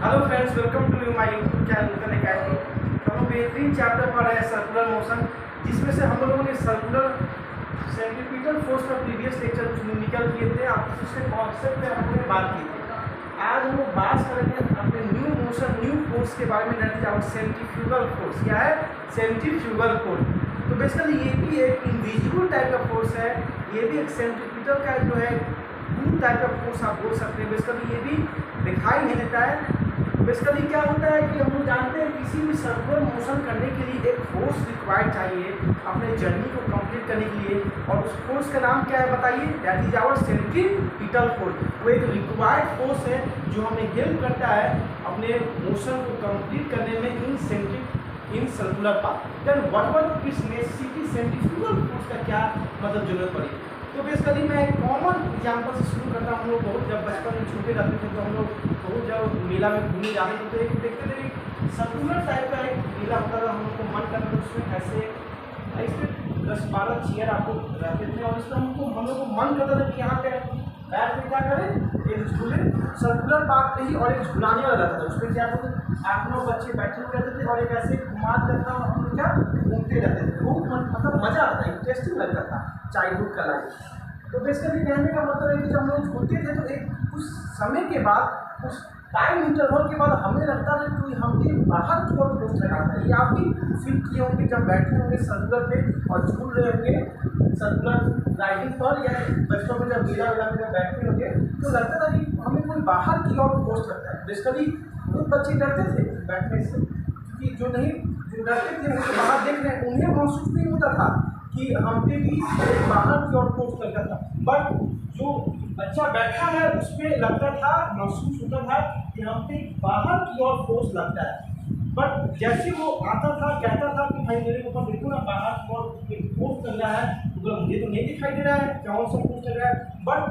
Hello friends, welcome to my YouTube channel Nutan academy. हम लोग बेहतरीन चैप्टर पढ़ रहे हैं सर्कुलर मोशन, जिसमें से हम लोगों ने सर्कुलर सेंट्रीपिटल फोर्स का प्रीवियस लेक्चर निकल किए थे। आप उसके कॉन्सेप्ट पे हम लोगों ने बात की थी। आज हम लोग बात करेंगे अपने न्यू मोशन न्यू फोर्स के बारे में। That is centrifugal force. क्या है सेंट्रीफ्यूगल फोर्स? तो बेसिकली ये भी एक इनविजिबल टाइप का फोर्स है। ये भी एक सेंट्रीपिटल का जो है टू टाइप का फोर्स आप बोल सकते हैं। बेसिकली ये भी दिखाई नहीं देता है। बेसिकली क्या होता है कि हम लोग जानते हैं किसी भी सर्कुलर मोशन करने के लिए एक फोर्स रिक्वायर्ड चाहिए अपने जर्नी को कंप्लीट करने के लिए, और उस फोर्स का नाम क्या है बताइए? That is our centripetal force. वो एक रिक्वायर्ड फोर्स है जो हमें हेल्प करता है अपने मोशन को कंप्लीट करने में in circular path. Then whatever its necessity centrifugal force का क्या मतलब जरूरत पड़ी। तो बेसिकली मैं एक कॉमन एग्जाम्पल से शुरू करता हूँ। हम लोग बहुत जब बचपन में छोटे रहते थे तो हम लोग बहुत जब मेला में घूमने जाते थे तो एक देखते थे सर्कुलर टाइप का एक मेला होता था। हम लोग को मन करता था उसमें ऐसे 10-12 चेयर आपको रहते थे, और इसमें हम लोग को मन करता था कि यहाँ पे बैठ के क्या करें, एक झूले सर्कुलर पाथ पे ही, और एक झुलाने वाला रहता था। उसमें क्या करते 8-9 बच्चे बैठे हुए रहते थे और एक ऐसे घुमात करता हम लोग क्या घूमते रहते थे। बहुत मतलब मज़ा आता था, इंटरेस्टिंग लगता था चाइल्डहुड का लाइफ। तो बेसिकली कहने का मतलब है कि जब हम लोग झूलते थे तो एक कुछ समय के बाद, कुछ टाइम इंटरवल के बाद हमें लगता था कि हमने बाहर की ओर फोर्स लगाना था। ये आप भी फील किए होंगे जब बैठे होंगे सर्कुलर पे और झूल रहे होंगे सर्कुलर राइडिंग पर, या बचपन में जब मेला वेला में जब बैठे होंगे तो लगता था कि हमें कोई बाहर की ओर फोर्स लगता है। बेसिकली कुछ बच्चे डरते थे बैठने से, क्योंकि जो डरते थे उनको बाहर देख रहे हैं, उन्हें महसूस नहीं होता था कि हम पे भी बाहर की ओर फोर्स लगता था। बट जो बच्चा बैठा है उस पर लगता था, महसूस होता था कि हम पे बाहर की ओर फोर्स लगता है। बट जैसे वो आता था कहता था कि भाई मेरे ऊपर देखो ना बाहर की ओर फोर्स लग रहा है, तो मुझे तो नहीं दिखाई दे रहा है कौन सा फोर्स लग रहा है। बट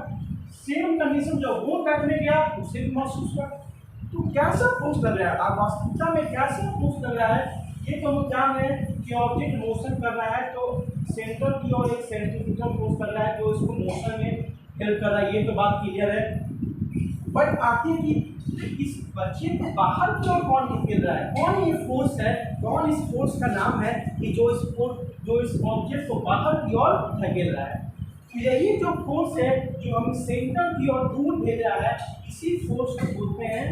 सेम कंडीशन जब वो बैठने गया उसे भी महसूस हुआ। तो कैसा फोर्स लग रहा है, आप वास्तविकता में कैसा फोर्स लग रहा है ये तो हम जान रहे हैं कि ऑब्जेक्ट मोशन कर रहा है तो सेंटर की ओर एक सेंट्रीफ्यूगल फोर्स कर रहा है जो इसको मोशन में हेल्प कर रहा है। ये तो बात क्लियर है। बट आती है कि इस बच्चे को बाहर की ओर कौन खेल रहा है, कौन ये फोर्स है, कौन इस फोर्स का नाम है कि जो इस ऑब्जेक्ट को बाहर की ओर धकेल रहा है। तो यही जो फोर्स है जो हम सेंटर की ओर दूर भेज रहा है, इसी फोर्स को बोलते हैं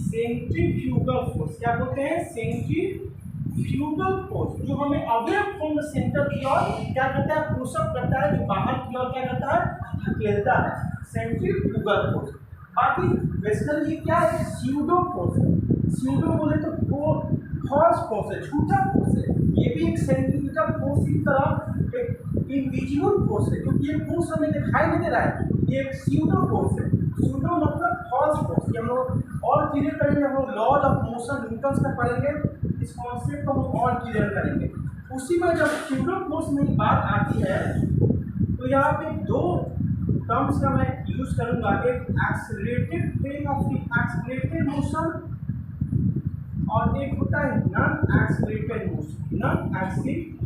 सेंट्रीफ्यूगल फोर्स। क्या बोलते हैं? सेंट्रीफ्यूगल फोर्स, जो हमें अवे फ्रॉम द सेंटर की ओर क्या करता है, पुशअप करता है, जो बाहर की ओर क्या करता है, धकेलता है, सेंट्रीफ्यूगल फोर्स। बाकी बेसिकली ये क्या है, स्यूडो फोर्स है। स्यूडो बोले तो वो फॉल्स फोर्स है, झूठा फोर्स है। ये भी एक सेंट्रीफ्यूगल फोर्स की तरह एक इनविजिबल फोर्स है, क्योंकि ये फोर्स हमें दिखाई नहीं दे रहा है। ये एक स्यूडो फोर्स है। स्यूडो मतलब फॉल्स फोर्स। ये हम लोग और क्लियर करेंगे, हम लोग लॉज ऑफ मोशन न्यूटन का पढ़ेंगे, इस कॉन्सेप्ट को हम और क्लियर करेंगे। उसी में जब स्यूडो फोर्स में बात आती है तो यहाँ पे दो टर्म्स का मैं यूज करूंगा, एक accelerated frame of the accelerated motion और एक होता है non accelerated motion. Non accelerated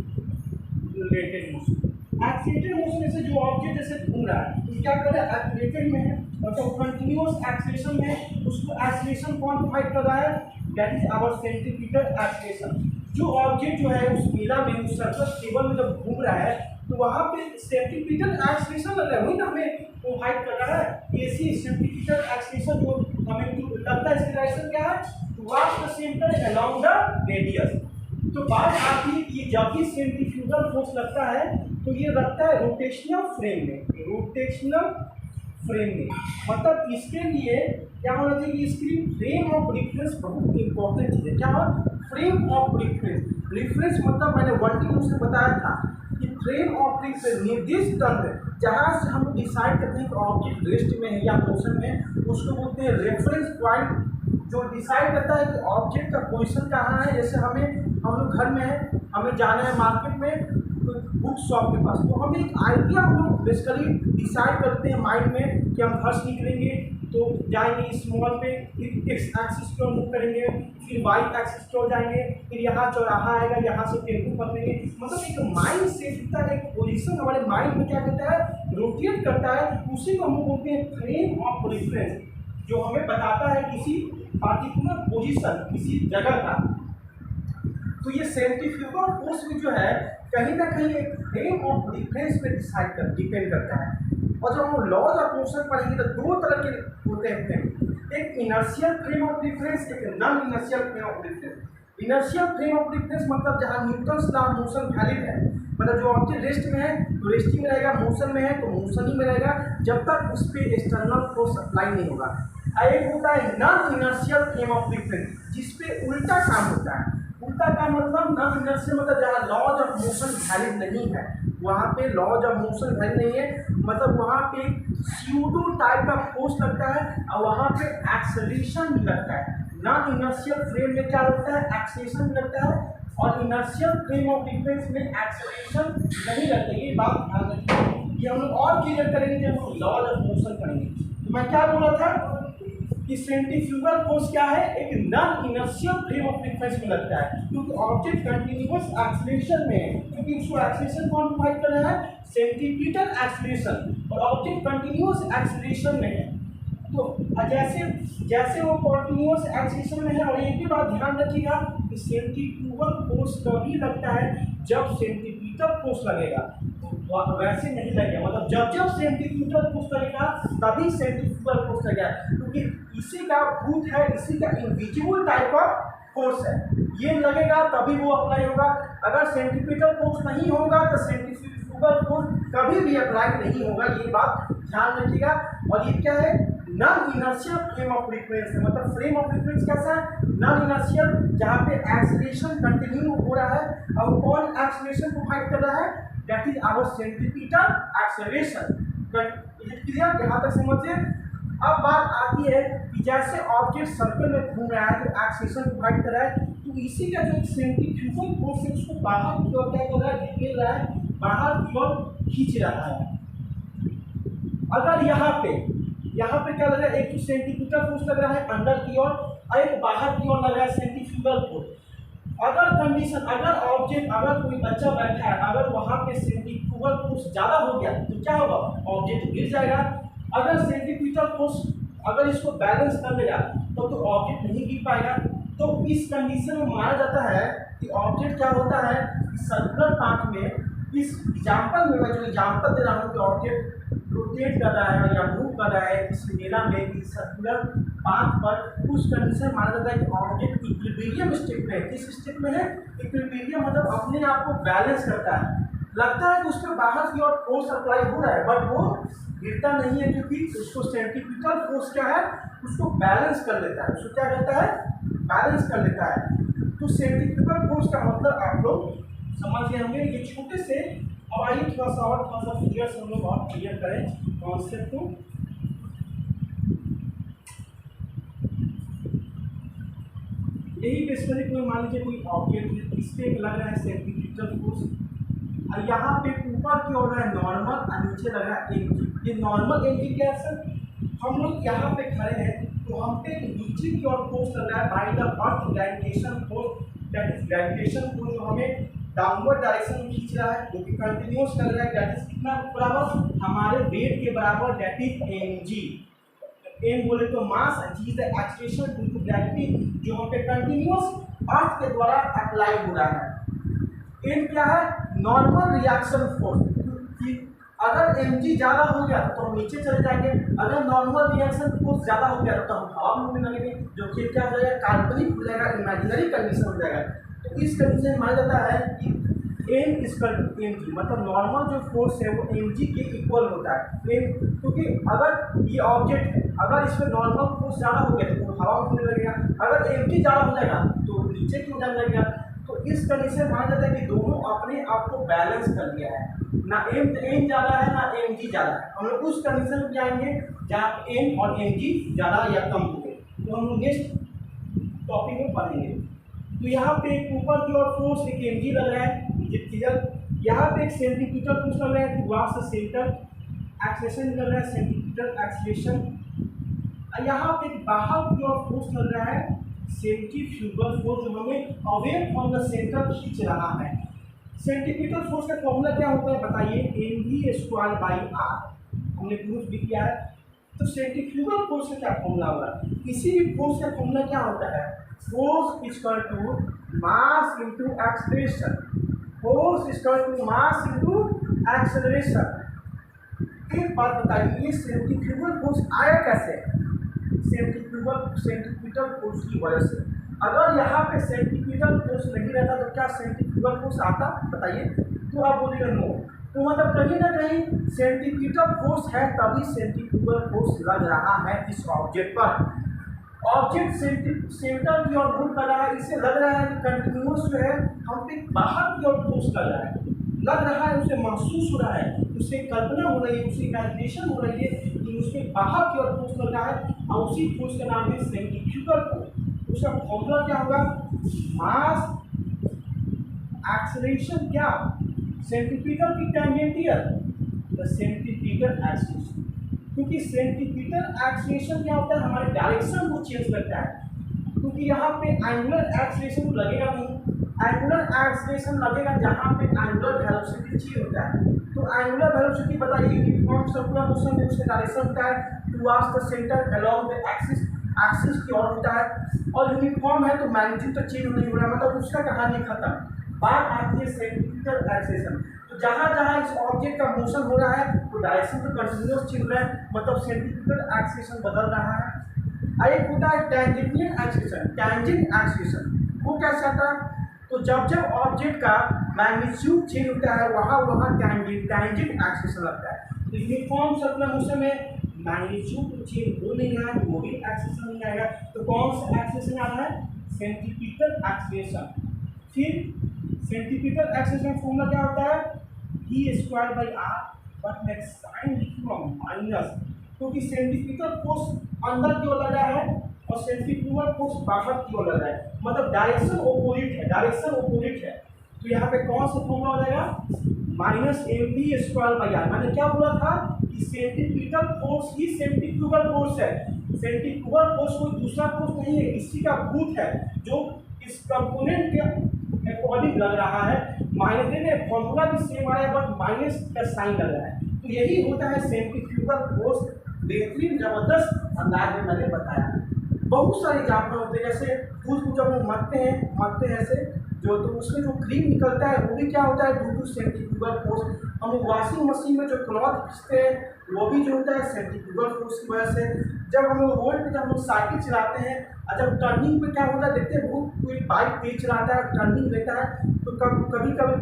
motion, accelerated motion जैसे जो ऑब्जेक्ट जैसे घूम रहा है तो क्या कर रहा है, एक्सेलरेटेड में है, मतलब कंटिन्यूअस एक्सेलरेशन में उसको एक्सेलरेशन कौन प्रोवाइड कर रहा है, that is our centripetal acceleration. जो ऑब्जेक्ट जो है उस मेला में उस सर्कल टेबल में जब घूम रहा है तो वहाँ पे सेंट्रीपिटल एक्सेलरेशन लग रहा है, वही ना हमें प्रोवाइड कर रहा है। ऐसी सेंट्रीपिटल एक्सेलरेशन जो हमें लगता है, इसकी डायरेक्शन क्या है, towards the centre along the radius. तो बात आती है कि जब भी सेंट्रीफ्यूगल फोर्स लगता है तो ये लगता है रोटेशनल फ्रेम में। रोटेशनल फ्रेम में मतलब इसके लिए क्या होना चाहिए, इसकी फ्रेम ऑफ रिफरेंस बहुत इंपॉर्टेंट चीज़ है। क्या हो, फ्रेम ऑफ रिफरेंस। रिफरेंस मतलब मैंने वर्किंग उससे बताया था कि फ्रेम ऑफ रिफरेंस निर्दिष्ट तंत्र जहाँ से हम डिसाइड करते हैं कि ऑब्जेक्ट रेस्ट में है या मोशन में, उसको बोलते हैं रेफरेंस पॉइंट, जो डिसाइड करता है कि ऑब्जेक्ट का पोजीशन कहाँ है। जैसे हम लोग घर में है, हमें जाना है मार्केट में बुक शॉप के पास, तो हमें एक आइडिया हम लोग बेसिकली डिसाइड करते हैं माइंड में कि हम घर से निकलेंगे तो जाएंगे इस मॉल पे, फिर एक्स एक्सिस की ओर मूव करेंगे, फिर वाई एक्सिस की ओर जाएंगे, फिर यहाँ चौराहा आएगा, यहाँ से टेम्पू पकड़ेंगे। मतलब एक माइंड सेट का एक पोजीशन हमारे माइंड में क्या करता है, रोटेट करता है। उसी को हम बोलते हैं फ्रेम ऑफ रेफरेंस, जो हमें बताता है किसी पार्टिकुलर पोजीशन किसी जगह का, तो ये सेंट्रीफ्यूगल फोर्स भी जो है कहीं ना कहीं एक फ्रेम ऑफ रिफरेंस पे डिपेंड करता है। और जब हम लॉज ऑफ मोशन पढ़ेंगे तो दो तरह के होते हैं फ्रेम, एक इनर्शियल फ्रेम ऑफ रिफरेंस, एक non inertial frame of reference. Inertial frame of reference मतलब जहाँ Newton's law of motion valid है, मतलब जो ऑब्जेक्ट रेस्ट में है तो रेस्ट ही में रहेगा, मोशन में है तो मोशन ही में रहेगा जब तक उस पर एक्सटर्नल फोर्स अप्लाई नहीं होगा। एक होता है non inertial frame of reference जिसपे उल्टा काम होता है। उल्टा काम मतलब नॉन इनर्शियल मतलब जहाँ लॉज ऑफ मोशन वैलिड नहीं है, वहाँ पे लॉज ऑफ मोशन वैलिड नहीं है, मतलब वहाँ पे स्यूडो टाइप का फोर्स लगता है और वहाँ पे एक्सेलरेशन भी लगता है। नॉन इनर्शियल फ्रेम में क्या लगता है, एक्सेलरेशन भी लगता है, और इनर्शियल फ्रेम ऑफ रिफरेंस में एक्सेलरेशन नहीं लगता। ये बात ध्यान रखिए, ये हम लोग और क्लियर करेंगे जब हम लॉज ऑफ मोशन पढ़ेंगे। तो मैं क्या बोला था कि सेंट्रीफ्यूगल फोर्स क्या है, एक non inertial frame of reference में लगता है क्योंकि ऑब्जेक्ट कंटिन्यूअस एक्सेलरेशन में है, क्योंकि उसको एक्सेलरेशन कौन प्रोवाइड कर रहा है, सेंट्रीपिटल एक्सेलरेशन, और ऑब्जेक्ट कंटिन्यूअस एक्सेलरेशन में है। तो जैसे जैसे वो कंटिन्यूअस एक्सेलरेशन में है, और एक भी बात ध्यान रखिएगा कि सेंट्रीफ्यूगल फोर्स तभी लगता है जब सेंट्रीपिटल फोर्स लगेगा, तो वैसे नहीं लगेगा, मतलब जब जब सेंट्रीफ्यूगल फोर्स लगेगा तभी सेंट्रीफ्यूगल फोर्स लगेगा, क्योंकि इसी का भूत है, इसी का इनविजिबल टाइप ऑफ फोर्स है, ये लगेगा तभी वो अप्लाई होगा। अगर सेंट्रीपिटल फोर्स नहीं होगा तो सेंट्रीफ्यूगल फोर्स कभी भी अप्लाई नहीं होगा, ये बात ध्यान रखिएगा। और ये क्या है, non inertial frame of reference है, मतलब फ्रेम ऑफ रिफरेंस कैसा है, नॉन इनर्शियल, जहाँ पे एक्सेलरेशन कंटिन्यू हो रहा है और कौन एक्सेलरेशन प्रोवाइड कर रहा है, that is our centripetal acceleration. Clear, यहाँ तक समझिए। अब बात आती है कि जैसे ऑब्जेक्ट सर्कल में घूम रहा है तो एक्सेलरेशन प्रोवाइड कर रहा है, तो इसी का जो सेंट्रीफ्यूगल फोर्स है उसको बाहर की ओर क्या कर रहा है, धकेल रहा है, बाहर की ओर खींच रहा है। अगर यहाँ पे क्या लग रहा है, एक तो सेंट्रीपिटल फोर्स लग रहा है अंदर की ओर और एक बाहर की ओर लग रहा है सेंट्रीफ्यूगल फोर्स। अगर कंडीशन, अगर ऑब्जेक्ट, अगर कोई बच्चा बैठा है, अगर वहाँ पे सेंट्रीफ्यूगल फोर्स ज़्यादा हो गया तो क्या होगा, ऑब्जेक्ट गिर जाएगा। अगर सेंट्रीपिटल फोर्स अगर इसको बैलेंस कर लेगा तो ऑब्जेक्ट नहीं गिर पाएगा। तो इस कंडीशन में माना जाता है कि ऑब्जेक्ट क्या होता है, सर्कुलर पाथ में, इस एग्जाम्पल में मैं जो एग्जाम्पल दे रहा हूँ कि ऑब्जेक्ट रोटेट कर रहा है या मूव कर रहा है इस मेला में, इस सर्कुलर पाथ पर, उस कंडीशन माना जाता है कि ऑब्जेक्ट इक्विलिब्रियम स्टेट में है। किस स्टेट में है, इक्विलिब्रियम, मतलब अपने आप को बैलेंस करता है। लगता है कि उसके बाहर की ओर फोर्स अप्लाई हो रहा है बट वो गिरता नहीं है, क्योंकि उसको सेंट्रीपिटल फोर्स क्या है, उसको बैलेंस कर लेता है, उसको क्या करता है, बैलेंस कर लेता है। तो सेंट्रीपिटल फोर्स का मतलब आप लोग समझ गए होंगे। ये छोटे से, अब आइए थोड़ा सा फिगर से हम लोग और क्लियर करें कॉन्सेप्ट को। यही बेसिकली कोई मान लीजिए कोई ऑब्जेक्ट, इस पे लग रहा है सेंट्रीपिटल फोर्स, और यहाँ पे ऊपर की ओर है नॉर्मल और नीचे लग रहा है एम। ये नॉर्मल एम क्या है सर, हम लोग यहाँ पे खड़े हैं तो हम पे नीचे की ओर फोर्स लग रहा है by the earth gravitation force, that is gravitation force जो हमें डाउनवर्ड डायरेक्शन में खींच रहा है, जो कि कंटिन्यूअस कर रहा है, दैट इज कितना बराबर, हमारे वेट के बराबर, दैट इज mg। एम बोले तो mass, g the acceleration due to gravity, जो हम पे कंटिन्यूअस अर्थ के द्वारा अप्लाई हो रहा है। एम क्या है, नॉर्मल रिएक्शन फोर्स। अगर mg ज़्यादा हो गया तो हम नीचे चले जाएंगे, अगर नॉर्मल रिएक्शन फोर्स ज़्यादा हो गया तो हम हवा में उड़ने लगेंगे, जो कि क्या हो जाएगा, काल्पनिक हो जाएगा, इमेजिनरी कंडीशन हो जाएगा। तो इस कंडीशन में माना जाता है कि m इक्वल टू mg, मतलब नॉर्मल जो फोर्स है वो mg के इक्वल होता है। क्योंकि अगर ये ऑब्जेक्ट, अगर इसमें नॉर्मल फोर्स ज़्यादा हो गया तो हवा में उड़ने लगेगा, अगर mg ज़्यादा हो जाएगा तो नीचे क्यों जाने लगेगा। तो इस कंडीशन माना जाता है कि दोनों अपने आप को बैलेंस कर लिया है, ना m ज़्यादा है ना mg ज़्यादा है। हम लोग उस कंडीशन में जाएंगे जहाँ m और mg ज़्यादा या कम हो गए, तो हम लोग नेक्स्ट टॉपिक में पढ़ेंगे। तो यहाँ पे ऊपर की ओर फोर्स एक mg लग रहा है, यहाँ पे एक सेंट्रीपिटल फोर्स लग रहा है, टुवर्ड्स द सेंटर, एक्सेलरेशन लग रहा है सेंट्रीपिटल एक्सेलरेशन। यहाँ पे बाहर की ओर फोर्स लग रहा है सेंट्रीफ्यूगल फोर्स, जो हमें अवे फ्रॉम द सेंटर खींच रहा है। सेंट्रीपिटल फोर्स का फॉर्मूला क्या होता है बताइए, mv² बाई r, हमने प्रूफ भी किया है। तो सेंट्रीफ्यूगल फोर्स का क्या फॉर्मूला होगा? किसी भी फोर्स का फॉर्मूला क्या होता है? Force equal to mass into acceleration. Force equal to mass into acceleration. एक बात बताइए, ये सेंट्रीफ्यूगल फोर्स आया कैसे? सेंट्रीफ्यूगल फोर्स की वजह से। अगर यहाँ पे सेंट्रीफ्यूगल फोर्स नहीं रहता तो क्या सेंट्रीफ्यूगल फोर्स आता? बताइए। तो आप बोलिएगा नो। तो मतलब कहीं ना कहीं सेंट्रीफ्यूगल फोर्स है, तभी सेंट्रीफ्यूगल फोर्स लग रहा है इस ऑब्जेक्ट पर। ऑब्जेक्ट सेंटर की ओर मूव कर रहा है, इससे लग रहा है कि कंटिन्यूअस जो है हम पे बाहर की ओर फोर्स लग रहा है, उसे महसूस हो रहा है, उसे कल्पना हो रही है, उसे इमेजिनेशन हो रही है कि उसके बाहर की ओर फोर्स लग रहा है, और उसी फोर्स का नाम है सेंट्रीफ्यूगल फोर्स। उसका फॉर्मूला क्या होगा? मास एक्सेलरेशन क्या? सेंट्रीफ्यूगल की टेंजेंटियल, द सेंट्रीफ्यूगल एक्सेलरेशन। क्योंकि सेंट्रीफ्यूगल एक्सेलरेशन क्या होता है? हमारे डायरेक्शन को चेंज करता है। क्योंकि यहाँ पे एंगुलर एक्सेलरेशन लगेगा नहीं, एंगुलर एक्सेलरेशन लगेगा जहाँ पे एंगुलर वेलोसिटी चेंज होता है। तो एंगुलर वेलोसिटी बताइए, यूनिफॉर्म सर्कुलर मोशन में उसका डायरेक्शन होता है towards the centre along the axis की ओर होता है, और यूनिफॉर्म है तो मैग्नीट्यूड तो चेंज नहीं हो रहा, मतलब उसका कहानी खत्म। बात आती है सेंट्रीफ्यूगल एक्सेलरेशन। तो जहाँ जहाँ इस ऑब्जेक्ट का मोशन हो रहा है तो डायरेक्शन तो कंटिन्यूअस चेंज हो रहा है, मतलब सेंट्रीफ्यूगल एक्सेलरेशन बदल रहा है। एक होता है टेंजेंटियल एक्सेलरेशन। टेंजेंट एक्सेलरेशन वो कैसे आता है? तो जब ऑब्जेक्ट का मैग्नीट्यूड चेंज होता है वहाँ टेंजेंट एक्सेलरेशन लगता है। तो यूनिफॉर्म सर्कुलर मोशन में मैग्नीट्यूड तो चेंज हो नहीं रहा है, वो भी एक्सेलरेशन नहीं आएगा। तो कौन सा एक्सेलरेशन आ रहा है? Centrifugal acceleration. फिर सेंट्रीफ्यूगल एक्सेलरेशन फॉर्मूला क्या होता है? v²/r, बट मैं साइन लिखूंगा माइनस, क्योंकि सेंट्रीफ्यूगल फोर्स अंदर की ओर लग रहा है और सेंट्रीफ्यूगल फोर्स बाहर की ओर लग रहा है, मतलब डायरेक्शन ओपोजिट है, डायरेक्शन ओपोजिट है। तो यहाँ पे कौन सा फॉर्मूला हो जाएगा? -mv²/r। मैंने क्या बोला था कि सेंट्रीफ्यूगल फोर्स ही सेंट्रीफ्यूगल फोर्स है। सेंट्रीफ्यूगल फोर्स कोई दूसरा फोर्स नहीं है, इसी का भूत है जो इस कंपोनेंट के अकॉर्डिंग लग रहा है। माइनस देने फॉर्मूला भी सेम आया, बट माइनस का साइन लग रहा है। तो यही होता है सेंट्रीफ्यूगल फोर्स। बेहतरीन जबरदस्त अंदाज में मैंने बताया। बहुत सारे एग्जाम्पल होते हैं, जैसे दूध को जब हम मरते हैं ऐसे जो, तो उसमें जो क्रीम निकलता है वो भी क्या होता है? Due to centrifugal force. हम वॉशिंग मशीन में जो क्लॉथ खींचते हैं वो भी जो होता है सेंट्रीफ्यूगल फोर्स की वजह से। जब हम लोग रोड पे जब हम लोग साइकिल चलाते हैं और जब टर्निंग पे क्या होता है, देखते हैं बहुत कोई बाइक तेज चलाता है, टर्निंग लेता है, तो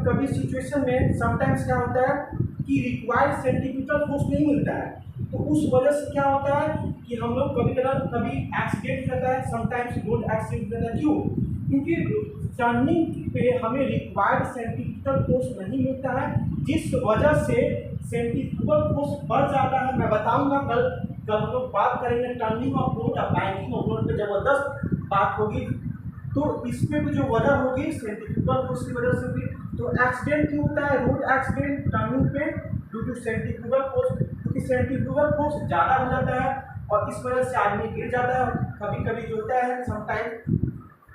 कभी सिचुएशन में समटाइम्स क्या होता है कि रिक्वायर्ड सेंट्रीफ्यूगल फोर्स नहीं मिलता है। तो उस वजह से क्या होता है कि हम लोग कभी एक्सीडेंट करता है, समटाइम्स रोड एक्सीडेंट करता है। क्यों? क्योंकि टर्निंग पे हमें रिक्वायर्ड सेंट्रीफ्यूगल फोर्स नहीं मिलता है, जिस वजह से सेंट्रीफ्यूगल फोर्स बढ़ जाता है। मैं बताऊंगा कल हम लोग बात करेंगे टर्निंग ऑफ रोड और बैंकिंग ऑफ रोड पे जबरदस्त बात होगी। तो इसमें भी जो वजह होगी सेंट्रीफ्यूगल फोर्स की वजह से भी। तो एक्सीडेंट क्यों होता है? रोड एक्सीडेंट टर्निंग पे ड्यू टू सेंट्रीफ्यूगल फोर्स, क्योंकि सेंट्रीफ्यूगल फोर्स ज़्यादा हो जाता है और इस वजह से आदमी गिर जाता है। कभी कभी जो होता है समटाइम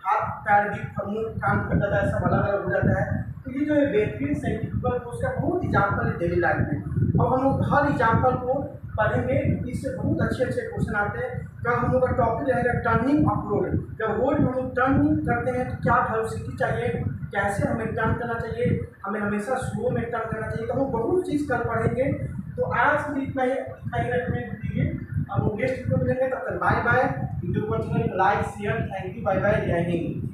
हाथ पैर भी काम कर जाता है, सब अलग अलग हो जाता है। तो ये जो है बेहतरीन सेंट्रीफ्यूगल फोर्स का बहुत एग्जाम्पल है डेली लाइफ में। अब हम लोग हर एग्जाम्पल को पढ़ेंगे, इससे बहुत अच्छे क्वेश्चन आते हैं। कल हम लोग का टॉपिक रहेगा टर्निंग ऑफ रोड। जब रोड में हम लोग टर्निंग करते हैं तो क्या वेलोसिटी चाहिए, कैसे हमें टर्न करना चाहिए, हमें हमेशा स्लो में टर्न करना चाहिए। तो हम बहुत चीज़ कल पढ़ेंगे। तो आज भी इतना ही रखने दीजिए, अब नेक्स्ट वीडियो मिलेंगे। तब तक बाय बाय। वीडियो को अच्छा like share, thank you, bye bye, Jai Hind.